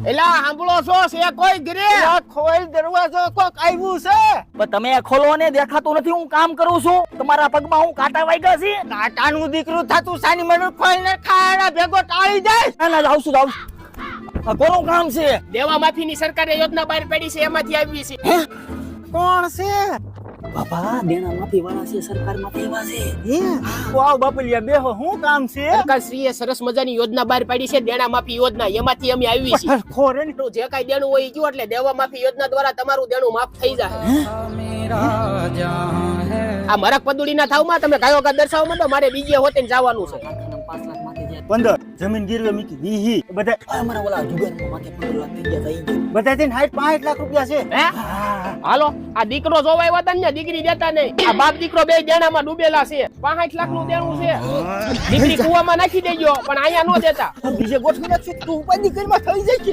એલા સાંભળો છો છે કોઈ ઘરે? ખોલ દરવાજો, કોક આવ્યું છે. પણ તમે ખોલો ને, દેખાતું નથી. હું કામ કરું છું. તમારા પગમાં હું કાંટા વાગ્યા છે? કાટાનું દીકરું થાતું સાની મને ખોલ ને ખાડા ભેગો ટાળી જાય. ના ના, જાઉં છું. આ કોનું કામ છે? દેવા માફીની સરકારે યોજના બહાર પાડી છે, એમાંથી આવી છે. કોણ છે? બાપા, દેણા માફી વાળા છે, સરકારમાંથી એવા છે. વાવ બાપલિયા બેહો, શું કામ છે? સરકારશ્રીએ સરસ મજાની યોજના બહાર પાડી છે, દેણા માફી યોજના. એમાંથી અમે આવી છે. ખોરે ને જે કાંઈ દેણું હોય ઈ ગયું એટલે દેવા માફી યોજના દ્વારા તમારું દેણું માફ થઈ જાય. આ મરક પદુડીના થાવમાં તમે ગાયો ગા દર્શાવો માંડો, મારે બીજે હોતે જવાનું છે. 5 લાખ માથે જાય. 15 જમીન ગીરવે મૂકી વીહી બધા અમારા ઓલા જુગારમાં માથે 15 લાખ થઈ ગયા હતા. બધા થઈને 65 લાખ રૂપિયા છે. હે? હાલો, આ દીકરો જોવાય હતા ને, દીકરી દેતા નહીં. આ બાપ દીકરો બે દેણામાં ડૂબેલા છે. 65 લાખ નું દેણું છે. દીકરી કુવામાં નાખી દેજો, પણ અહીંયા નો દેતા. બીજે ગોઠવી નાખશું તું ઉપાધિ કરીમાં થઈ જાય છે.